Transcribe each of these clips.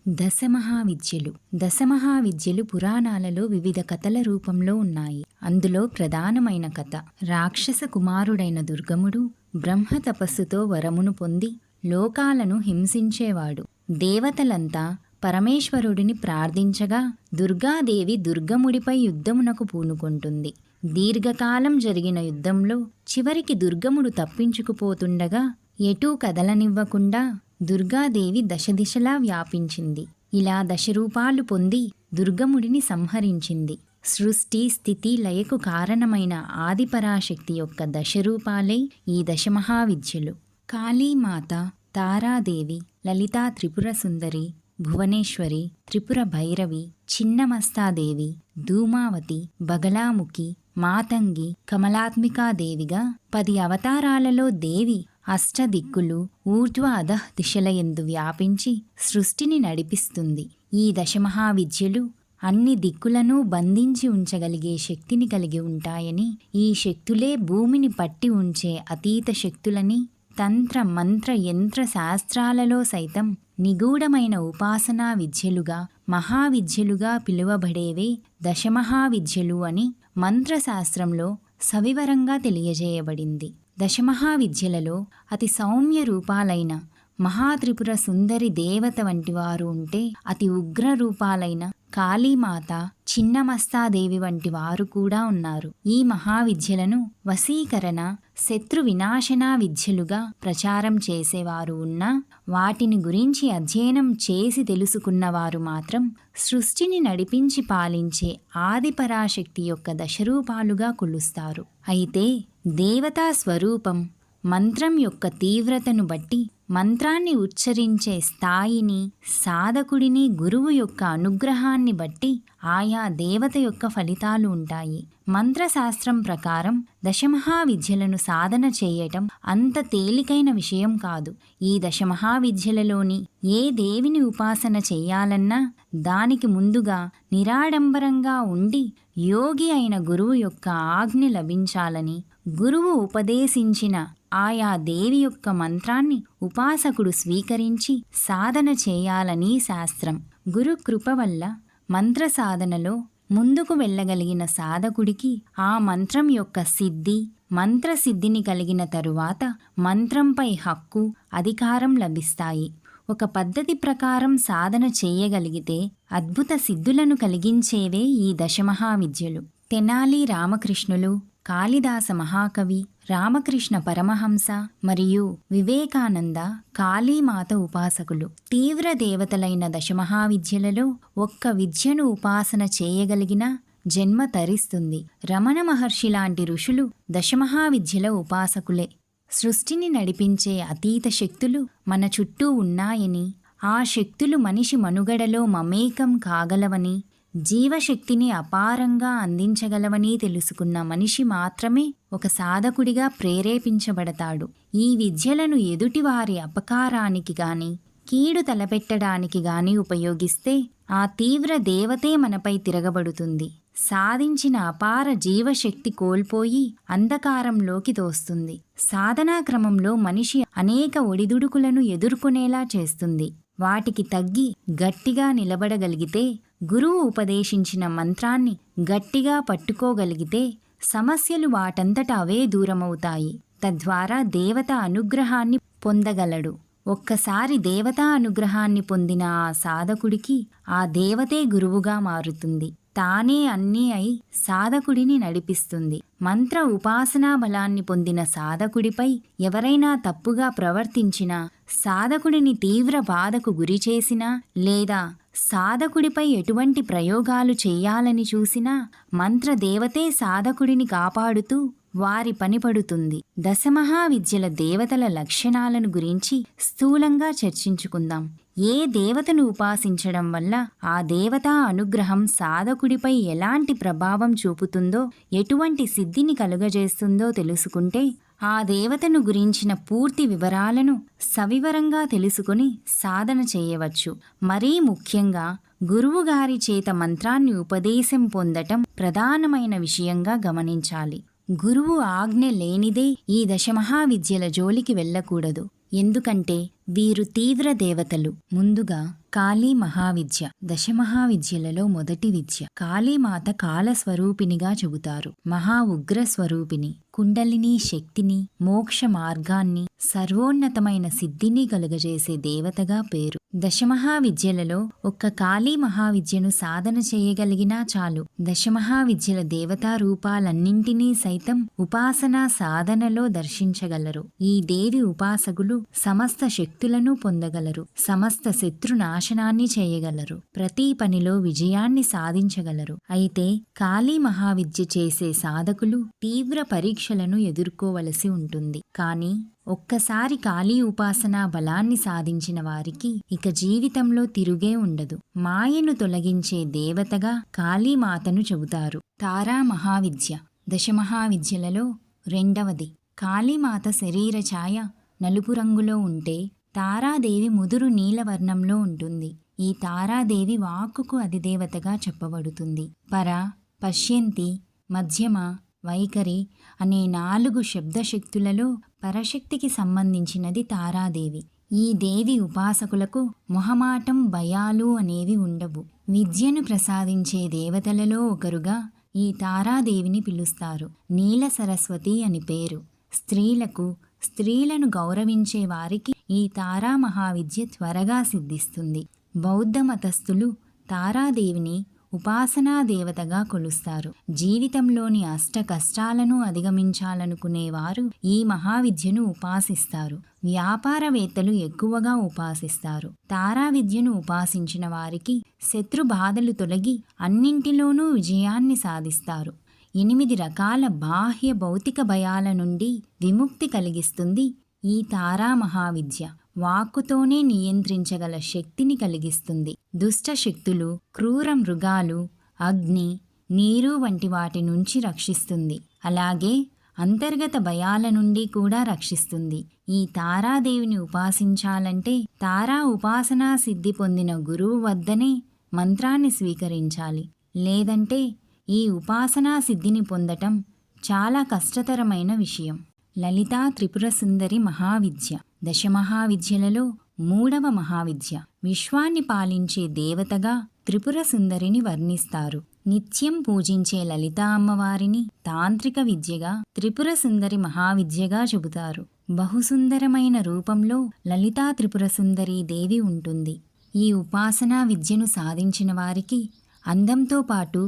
దశమహావిద్యలు. దశమహావిద్యలు పురాణాలలో వివిధ కథల రూపంలో ఉన్నాయి. అందులో ప్రధానమైన కథ రాక్షస కుమారుడైన దుర్గముడు బ్రహ్మ తపస్సుతో వరమును పొంది లోకాలను హింసించేవాడు. దేవతలంతా పరమేశ్వరుడిని ప్రార్థించగా దుర్గాదేవి దుర్గముడిపై యుద్ధమునకు పూనుకొంటుంది. దీర్ఘకాలం జరిగిన యుద్ధంలో చివరికి దుర్గముడు తప్పించుకుపోతుండగా ఎటూ కదలనివ్వకుండా దుర్గాదేవి దశదిశలా వ్యాపించింది. ఇలా దశరూపాలు పొంది దుర్గముడిని సంహరించింది. సృష్టి స్థితి లయకు కారణమైన ఆదిపరాశక్తి యొక్క దశరూపాలే ఈ దశమహావిద్యలు. కాళీమాత, తారాదేవి, లలితా త్రిపుర సుందరి, భువనేశ్వరి, త్రిపుర భైరవి, చిన్నమస్తాదేవి, ధూమావతి, బగలాముఖి, మాతంగి, కమలాత్మికాదేవిగా 10 అవతారాలలో దేవి అష్టదిక్కులు ఊర్ధ్వ అధః దిశలయందు వ్యాపించి సృష్టిని నడిపిస్తుంది. ఈ దశమహావిద్యలు అన్ని దిక్కులను బంధించి ఉంచగలిగే శక్తిని కలిగి ఉంటాయని, ఈ శక్తులే భూమిని పట్టి ఉంచే అతీత శక్తులని తంత్ర మంత్ర యంత్ర శాస్త్రాలలో సైతం నిగూఢమైన ఉపాసనా విద్యలుగా మహావిద్యలుగా పిలువబడేవే దశమహావిద్యలు అని మంత్రశాస్త్రంలో సవివరంగా తెలియజేయబడింది. దశమహావిద్యలలో అతి సౌమ్య రూపాలైన మహాత్రిపుర సుందరి దేవత వంటి వారు ఉంటే, అతి ఉగ్ర రూపాలైన కాళీమాత, చిన్నమస్తాదేవి వంటి వారు కూడా ఉన్నారు. ఈ మహావిద్యలను వశీకరణ, శత్రు వినాశనా విద్యలుగా ప్రచారం చేసేవారు ఉన్నా, వాటిని గురించి అధ్యయనం చేసి తెలుసుకున్నవారు మాత్రం సృష్టిని నడిపించి పాలించే ఆదిపరాశక్తి యొక్క దశరూపాలుగా కొలుస్తారు. అయితే దేవతా స్వరూపం మంత్రం యొక్క తీవ్రతను బట్టి మంత్రాన్ని ఉచ్చరించే స్థాయిని, సాధకుడిని, గురువు యొక్క అనుగ్రహాన్ని బట్టి ఆయా దేవత యొక్క ఫలితాలు ఉంటాయి. మంత్రశాస్త్రం ప్రకారం దశమహావిద్యలను సాధన చేయటం అంత తేలికైన విషయం కాదు. ఈ దశమహావిద్యలలోని ఏ దేవిని ఉపాసన చెయ్యాలన్నా దానికి ముందుగా నిరాడంబరంగా ఉండి యోగి అయిన గురువు యొక్క ఆజ్ఞ లభించాలని, గురువు ఉపదేశించిన ఆయా దేవి యొక్క మంత్రాన్ని ఉపాసకుడు స్వీకరించి సాధన చేయాలని శాస్త్రం. గురు కృప వల్ల మంత్ర సాధనలో ముందుకు వెళ్ళగలిగిన సాధకుడికి ఆ మంత్రం యొక్క సిద్ధి, మంత్రసిద్ధిని కలిగిన తరువాత మంత్రంపై హక్కు, అధికారం లభిస్తాయి. ఒక పద్ధతి ప్రకారం సాధన చేయగలిగితే అద్భుత సిద్ధులను కలిగించేవే ఈ దశమహావిద్యలు. తెనాలి రామకృష్ణులు, కాళిదాస మహాకవి, రామకృష్ణ పరమహంస మరియు వివేకానంద కాళీమాత ఉపాసకులు. తీవ్ర దేవతలైన దశమహావిద్యలలో ఒక్క విద్యను ఉపాసన చేయగలిగిన జన్మ తరిస్తుంది. రమణ మహర్షి లాంటి ఋషులు దశమహావిద్యల ఉపాసకులే. సృష్టిని నడిపించే అతీత శక్తులు మన చుట్టూ ఉన్నాయని, ఆ శక్తులు మనిషి మనుగడలో మమేకం కాగలవని, జీవశక్తిని అపారంగా అందించగలవని తెలుసుకున్న మనిషి మాత్రమే ఒక సాధకుడిగా ప్రేరేపించబడతాడు. ఈ విద్యలను ఎదుటివారి అపకారానికి గాని, కీడు తలపెట్టడానికి గాని ఉపయోగిస్తే ఆ తీవ్ర దేవతే మనపై తిరగబడుతుంది. సాధించిన అపార జీవశక్తి కోల్పోయి అంధకారంలోకి తోస్తుంది. సాధనా క్రమంలో మనిషి అనేక ఒడిదుడుకులను ఎదుర్కొనేలా చేస్తుంది. వాటికి తగ్గి గట్టిగా నిలబడగలిగితే, గురువు ఉపదేశించిన మంత్రాన్ని గట్టిగా పట్టుకోగలిగితే సమస్యలు వాటంతట అవే దూరమవుతాయి. తద్వారా దేవత అనుగ్రహాన్ని పొందగలడు. ఒక్కసారి దేవతా అనుగ్రహాన్ని పొందిన ఆ సాధకుడికి ఆ దేవతే గురువుగా మారుతుంది. తానే అన్నీ అయి సాధకుడిని నడిపిస్తుంది. మంత్ర ఉపాసనా బలాన్ని పొందిన సాధకుడిపై ఎవరైనా తప్పుగా ప్రవర్తించినా, సాధకుడిని తీవ్ర బాధకు గురిచేసినా, లేదా సాధకుడిపై ఎటువంటి ప్రయోగాలు చేయాలని చూసినా మంత్రదేవతే సాధకుడిని కాపాడుతూ వారి పనిపడుతుంది. దశమహావిద్యల దేవతల లక్షణాలను గురించి స్థూలంగా చర్చించుకుందాం. ఏ దేవతను ఉపాసించడం వల్ల ఆ దేవతా అనుగ్రహం సాధకుడిపై ఎలాంటి ప్రభావం చూపుతుందో, ఎటువంటి సిద్ధిని కలుగజేస్తుందో తెలుసుకుంటే ఆ దేవతను గురించిన పూర్తి వివరాలను సవివరంగా తెలుసుకుని సాధన చేయవచ్చు. మరీ ముఖ్యంగా గురువుగారి చేత మంత్రాన్ని ఉపదేశం పొందటం ప్రధానమైన విషయంగా గమనించాలి. గురువు ఆజ్ఞ లేనిదే ఈ దశమహావిద్యల జోలికి వెళ్ళకూడదు. ఎందుకంటే వీరు తీవ్ర దేవతలు. ముందుగా కాళీ మహావిద్య. దశమహావిద్యలలో మొదటి విద్య. కాళీమాత కాలస్వరూపినిగా చెబుతారు. మహా ఉగ్ర స్వరూపిణి, కుండలిని శక్తిని, మోక్ష మార్గాన్ని, సర్వోన్నతమైన సిద్ధిని కలుగజేసే దేవతగా పేరు. దశమహావిద్యలలో ఒక్క కాళీ మహావిద్యను సాధన చేయగలిగినా చాలు. దశమహావిద్యల దేవతా రూపాలన్నింటినీ సైతం ఉపాసనా సాధనలో దర్శించగలరు. ఈ దేవి ఉపాసకులు సమస్త శక్తులను పొందగలరు. సమస్త శత్రు నాశనాన్ని చేయగలరు. ప్రతి పనిలో విజయాన్ని సాధించగలరు. అయితే కాళీ మహావిద్య చేసే సాధకులు తీవ్ర పరీక్షలను ఎదుర్కోవలసి ఉంటుంది. కానీ ఒక్కసారి కాళీ ఉపాసనా బలాన్ని సాధించిన వారికి ఇక జీవితంలో తిరుగే ఉండదు. మాయను తొలగించే దేవతగా కాళీమాతను చెబుతారు. తారా మహావిద్య. దశమహావిద్యలలో రెండవది. కాళీమాత శరీర ఛాయ నలుపు రంగులో ఉంటే తారాదేవి ముదురు నీలవర్ణంలో ఉంటుంది. ఈ తారాదేవి వాక్కుకు అధిదేవతగా చెప్పబడుతుంది. పర, పశ్యంతి, మధ్యమ, వైఖరి అనే 4 శబ్దశక్తులలో పరశక్తికి సంబంధించినది తారాదేవి. ఈ దేవి ఉపాసకులకు మొహమాటం, భయాలు అనేవి ఉండవు. విద్యను ప్రసాదించే దేవతలలో ఒకరుగా ఈ తారాదేవిని పిలుస్తారు. నీల సరస్వతి అని పేరు. స్త్రీలను గౌరవించే వారికి ఈ తారా మహావిద్య త్వరగా సిద్ధిస్తుంది. బౌద్ధ మతస్థులు తారాదేవిని ఉపాసనా దేవతగా కొలుస్తారు. జీవితంలోని అష్ట కష్టాలను అధిగమించాలనుకునేవారు ఈ మహావిద్యను ఉపాసిస్తారు. వ్యాపారవేత్తలు ఎక్కువగా ఉపాసిస్తారు. తారా విద్యను ఉపాసించిన వారికి శత్రు బాధలు తొలగి అన్నింటిలోనూ విజయాన్ని సాధిస్తారు. 8 రకాల బాహ్య భౌతిక భయాల నుండి విముక్తి కలిగిస్తుంది ఈ తారా మహావిద్య. వాక్కుతోనే నియంత్రించగల శక్తిని కలిగిస్తుంది. దుష్ట శక్తులు, క్రూర మృగాలు, అగ్ని, నీరు వంటి వాటి నుంచి రక్షిస్తుంది. అలాగే అంతర్గత భయాల నుండి కూడా రక్షిస్తుంది. ఈ తారాదేవిని ఉపాసించాలంటే తారా ఉపాసనా సిద్ధి పొందిన గురువు వద్దనే మంత్రాన్ని స్వీకరించాలి. లేదంటే ఈ ఉపాసనా సిద్ధిని పొందటం చాలా కష్టతరమైన విషయం. లలితా త్రిపుర సుందరి మహావిద్య. దశమహావిద్యలలో 3వ మహావిద్య. విశ్వాన్ని పాలించే దేవతగా త్రిపుర సుందరిని వర్ణిస్తారు. నిత్యం పూజించే లలితా అమ్మవారిని తాంత్రిక విద్యగా త్రిపుర సుందరి మహావిద్యగా చెబుతారు. బహుసుందరమైన రూపంలో లలితా త్రిపుర సుందరి దేవి ఉంటుంది. ఈ ఉపాసనా విద్యను సాధించిన వారికి అందంతో పాటు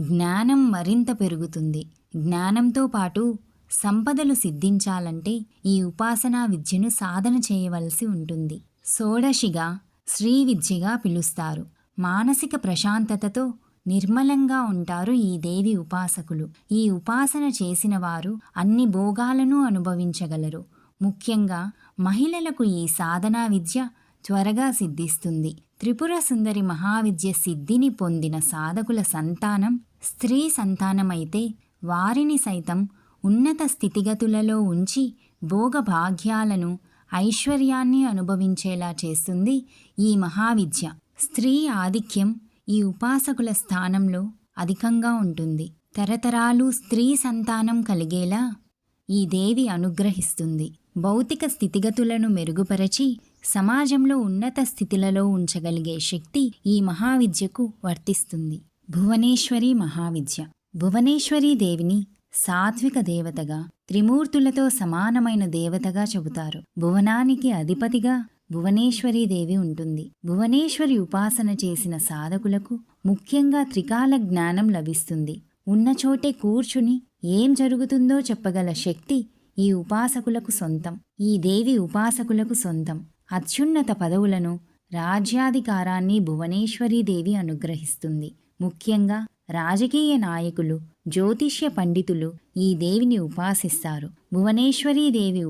జ్ఞానం మరింత పెరుగుతుంది. జ్ఞానంతో పాటు సంపదలు సిద్ధించాలంటే ఈ ఉపాసనా విద్యను సాధన చేయవలసి ఉంటుంది. షోడశిగా శ్రీ విద్యగా పిలుస్తారు. మానసిక ప్రశాంతతతో నిర్మలంగా ఉంటారు ఈ దేవి ఉపాసకులు. ఈ ఉపాసన చేసిన వారు అన్ని భోగాలను అనుభవించగలరు. ముఖ్యంగా మహిళలకు ఈ సాధనా విద్య త్వరగా సిద్ధిస్తుంది. త్రిపుర సుందరి మహావిద్య సిద్ధిని పొందిన సాధకుల సంతానం స్త్రీ సంతానమైతే వారిని సైతం ఉన్నత స్థితిగతులలో ఉంచి భోగభాగ్యాలను, ఐశ్వర్యాన్ని అనుభవించేలా చేస్తుంది ఈ మహావిద్య. స్త్రీ ఆధిక్యం ఈ ఉపాసకుల స్థానంలో అధికంగా ఉంటుంది. తరతరాలు స్త్రీ సంతానం కలిగేలా ఈ దేవి అనుగ్రహిస్తుంది. భౌతిక స్థితిగతులను మెరుగుపరచి సమాజంలో ఉన్నత స్థితిలలో ఉంచగలిగే శక్తి ఈ మహావిద్యకు వర్తిస్తుంది. భువనేశ్వరి మహావిద్య. భువనేశ్వరీ దేవిని సాత్విక దేవతగా, త్రిమూర్తులతో సమానమైన దేవతగా చెబుతారు. భువనానికి అధిపతిగా భువనేశ్వరీ దేవి ఉంటుంది. భువనేశ్వరి ఉపాసన చేసిన సాధకులకు ముఖ్యంగా త్రికాల జ్ఞానం లభిస్తుంది. ఉన్న చోటే కూర్చుని ఏం జరుగుతుందో చెప్పగల శక్తి ఈ ఉపాసకులకు సొంతం. ఈ దేవి ఉపాసకులకు సొంతం. అత్యున్నత పదవులను, రాజ్యాధికారాన్ని భువనేశ్వరీ దేవి అనుగ్రహిస్తుంది. ముఖ్యంగా రాజకీయ నాయకులు, జ్యోతిష్య పండితులు ఈ దేవిని ఉపాసిస్తారు. భువనేశ్వరీదేవి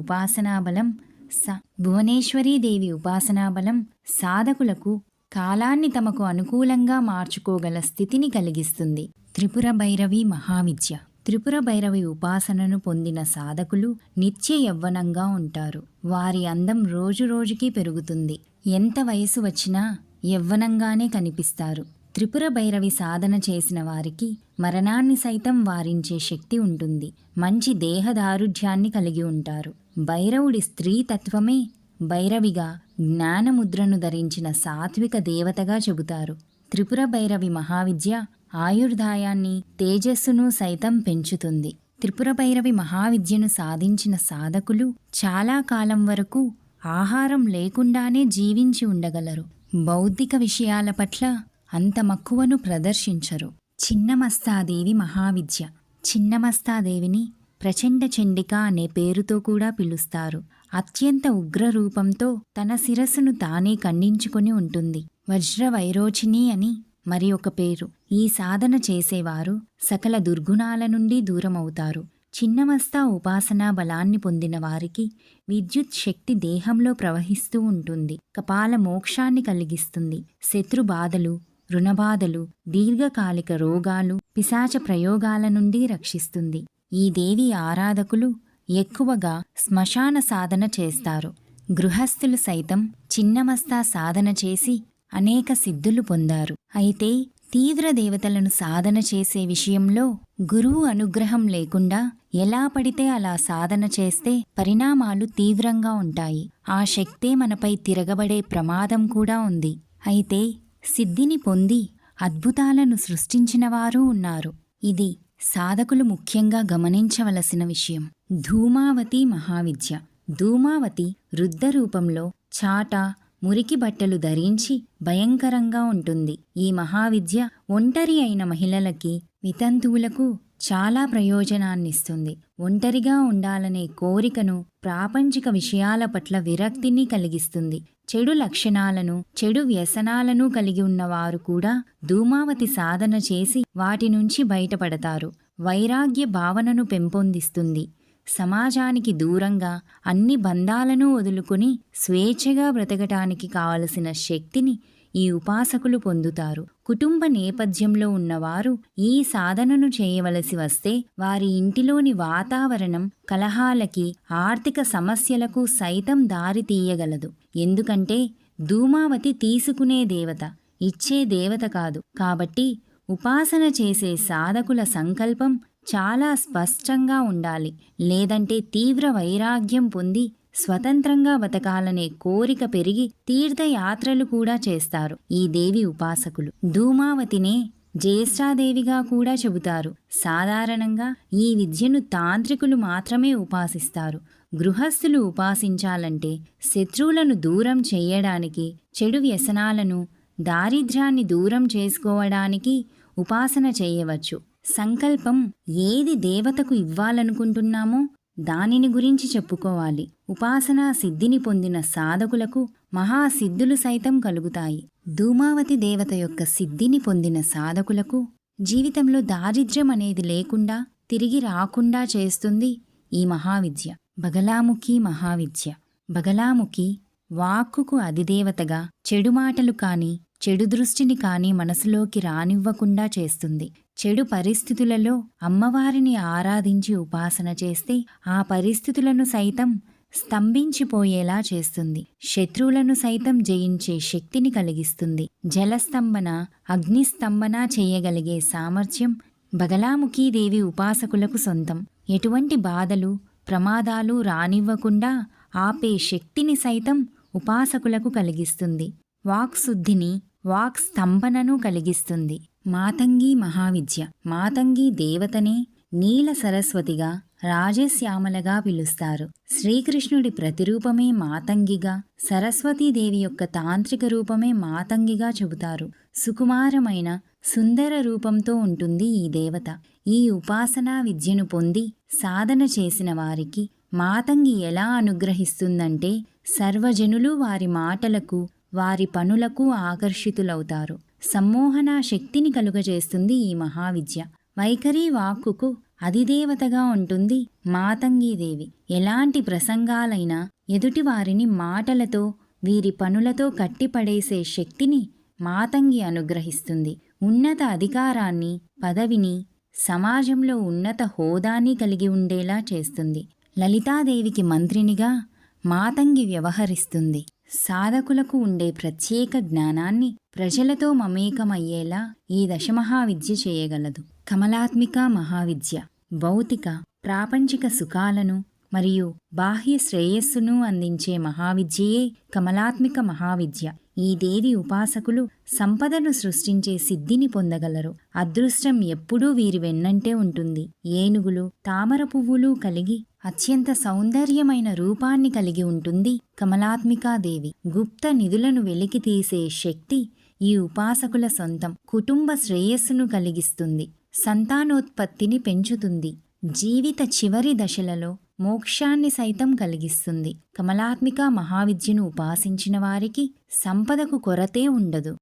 ఉపాసనాబలం సాధకులకు కాలాన్ని తమకు అనుకూలంగా మార్చుకోగల స్థితిని కలిగిస్తుంది. త్రిపుర భైరవి మహావిద్య. త్రిపుర భైరవి ఉపాసనను పొందిన సాధకులు నిత్య యవ్వనంగా ఉంటారు. వారి అందం రోజురోజుకీ పెరుగుతుంది. ఎంత వయసు వచ్చినా యవ్వనంగానే కనిపిస్తారు. త్రిపుర భైరవి సాధన చేసిన వారికి మరణాన్ని సైతం వారించే శక్తి ఉంటుంది. మంచి దేహదారుఢ్యాన్ని కలిగి ఉంటారు. భైరవుడి స్త్రీ తత్వమే భైరవిగా జ్ఞానముద్రను ధరించిన సాత్విక దేవతగా చెబుతారు. త్రిపుర భైరవి మహావిద్య ఆయుర్దాయాన్ని, తేజస్సును సైతం పెంచుతుంది. త్రిపుర భైరవి మహావిద్యను సాధించిన సాధకులు చాలా కాలం వరకు ఆహారం లేకుండానే జీవించి ఉండగలరు. బౌద్ధిక విషయాల పట్ల అంత మక్కువను ప్రదర్శించరు. చిన్నమస్తాదేవి మహావిద్య. చిన్నమస్తాదేవిని ప్రచండ చండిక అనే పేరుతో కూడా పిలుస్తారు. అత్యంత ఉగ్ర రూపంతో తన శిరస్సును తానే ఖండించుకొని ఉంటుంది. వజ్ర వైరోచిని అని మరి ఒక పేరు. ఈ సాధన చేసేవారు సకల దుర్గుణాల నుండి దూరమవుతారు. చిన్నమస్తా ఉపాసనా బలాన్ని పొందిన వారికి విద్యుత్ శక్తి దేహంలో ప్రవహిస్తూ ఉంటుంది. కపాల మోక్షాన్ని కలిగిస్తుంది. శత్రు బాధలు, రుణబాధలు, దీర్ఘకాలిక రోగాలు, పిశాచ ప్రయోగాల నుండి రక్షిస్తుంది. ఈ దేవి ఆరాధకులు ఎక్కువగా శ్మశాన సాధన చేస్తారు. గృహస్థులు సైతం చిన్నమస్తా సాధన చేసి అనేక సిద్ధులు పొందారు. అయితే తీవ్ర దేవతలను సాధన చేసే విషయంలో గురువు అనుగ్రహం లేకుండా ఎలా పడితే అలా సాధన చేస్తే పరిణామాలు తీవ్రంగా ఉంటాయి. ఆ శక్తే మనపై తిరగబడే ప్రమాదం కూడా ఉంది. అయితే సిద్ధిని పొంది అద్భుతాలను సృష్టించినవారూ ఉన్నారు. ఇది సాధకులు ముఖ్యంగా గమనించవలసిన విషయం. ధూమావతి మహావిద్య. ధూమావతి రుద్ర రూపంలో చాట, మురికి బట్టలు ధరించి భయంకరంగా ఉంటుంది. ఈ మహావిద్య ఒంటరి అయిన మహిళలకి, వితంతువులకు చాలా ప్రయోజనాన్నిస్తుంది. ఒంటరిగా ఉండాలనే కోరికను, ప్రాపంచిక విషయాల పట్ల విరక్తిని కలిగిస్తుంది. చెడు లక్షణాలను, చెడు వ్యసనాలను కలిగి ఉన్నవారు కూడా ధూమావతి సాధన చేసి వాటి నుంచి బయటపడతారు. వైరాగ్య భావనను పెంపొందిస్తుంది. సమాజానికి దూరంగా అన్ని బంధాలను వదులుకొని స్వేచ్ఛగా బ్రతకటానికి కావలసిన శక్తిని ఈ ఉపాసకులు పొందుతారు. కుటుంబ నేపథ్యంలో ఉన్నవారు ఈ సాధనను చేయవలసి వస్తే వారి ఇంటిలోని వాతావరణం కలహాలకి, ఆర్థిక సమస్యలకు సైతం దారి తీయగలదు. ఎందుకంటే ధూమావతి తీసుకునే దేవత, ఇచ్చే దేవత కాదు. కాబట్టి ఉపాసన చేసే సాధకుల సంకల్పం చాలా స్పష్టంగా ఉండాలి. లేదంటే తీవ్ర వైరాగ్యం పొంది స్వతంత్రంగా బతకాలనే కోరిక పెరిగి తీర్థయాత్రలు కూడా చేస్తారు ఈ దేవి ఉపాసకులు. ధూమావతినే జ్యేష్ఠాదేవిగా కూడా చెబుతారు. సాధారణంగా ఈ విద్యను తాంత్రికులు మాత్రమే ఉపాసిస్తారు. గృహస్థులు ఉపాసించాలంటే శత్రువులను దూరం చేయడానికి, చెడు వ్యసనాలను, దారిద్ర్యాన్ని దూరం చేసుకోవడానికి ఉపాసన చేయవచ్చు. సంకల్పం ఏది దేవతకు ఇవ్వాలనుకుంటున్నామో దానిని గురించి చెప్పుకోవాలి. ఉపాసనా సిద్ధిని పొందిన సాధకులకు మహాసిద్ధులు సైతం కలుగుతాయి. ధూమావతి దేవత యొక్క సిద్ధిని పొందిన సాధకులకు జీవితంలో దారిద్ర్యం అనేది లేకుండా, తిరిగి రాకుండా చేస్తుంది ఈ మహావిద్య. బగలాముఖి మహావిద్య. బగలాముఖి వాక్కుకు అధిదేవతగా చెడు మాటలు కాని, చెడు దృష్టిని కాని మనసులోకి రానివ్వకుండా చేస్తుంది. చెడు పరిస్థితులలో అమ్మవారిని ఆరాధించి ఉపాసన చేస్తే ఆ పరిస్థితులను సైతం స్తంభించిపోయేలా చేస్తుంది. శత్రువులను సైతం జయించే శక్తిని కలిగిస్తుంది. జలస్తంభన, అగ్నిస్తంభన చేయగలిగే సామర్థ్యం బగలాముఖీదేవి ఉపాసకులకు సొంతం. ఎటువంటి బాధలు, ప్రమాదాలు రానివ్వకుండా ఆపే శక్తిని సైతం ఉపాసకులకు కలిగిస్తుంది. వాక్శుద్ధిని, వాక్ స్తంభనను కలిగిస్తుంది. మాతంగి మహావిద్య. మాతంగి దేవతనే నీల సరస్వతిగా, రాజశ్యామలగా పిలుస్తారు. శ్రీకృష్ణుడి ప్రతిరూపమే మాతంగిగా, సరస్వతీదేవి యొక్క తాంత్రిక రూపమే మాతంగిగా చెబుతారు. సుకుమారమైన సుందర రూపంతో ఉంటుంది ఈ దేవత. ఈ ఉపాసనా విద్యను పొంది సాధన చేసిన వారికి మాతంగి ఎలా అనుగ్రహిస్తుందంటే సర్వజనులు వారి మాటలకు, వారి పనులకు ఆకర్షితులవుతారు. సమ్మోహన శక్తిని కలుగజేస్తుంది ఈ మహావిద్య. వైఖరి వాక్కుకు అధిదేవతగా ఉంటుంది మాతంగీదేవి. ఎలాంటి ప్రసంగాలైనా ఎదుటివారిని మాటలతో, వీరి పనులతో కట్టిపడేసే శక్తిని మాతంగి అనుగ్రహిస్తుంది. ఉన్నత అధికారాన్ని, పదవిని, సమాజంలో ఉన్నత హోదాని కలిగి ఉండేలా చేస్తుంది. లలితాదేవికి మంత్రినిగా మాతంగి వ్యవహరిస్తుంది. సాధకులకు ఉండే ప్రత్యేక జ్ఞానాన్ని ప్రజలతో మమేకమయ్యేలా ఈ దశమహావిద్య చేయగలదు. కమలాత్మిక మహావిద్య. భౌతిక, ప్రాపంచిక సుఖాలను మరియు బాహ్య శ్రేయస్సును అందించే మహావిద్యయే కమలాత్మిక మహావిద్య. ఈ దేవి ఉపాసకులు సంపదను సృష్టించే సిద్ధిని పొందగలరు. అదృష్టం ఎప్పుడూ వీరి వెన్నంటే ఉంటుంది. ఏనుగులు, తామర పువ్వులు కలిగి అత్యంత సౌందర్యమైన రూపాన్ని కలిగి ఉంటుంది కమలాత్మికాదేవి. గుప్త నిధులను వెలికి తీసే శక్తి ఈ ఉపాసకుల సొంతం. కుటుంబ శ్రేయస్సును కలిగిస్తుంది, సంతానోత్పత్తిని పెంచుతుంది, జీవిత చివరి దశలలో మోక్షాన్ని సైతం కలిగిస్తుంది. కమలాత్మిక మహావిద్యను ఉపాసించిన వారికి సంపదకు కొరతే ఉండదు.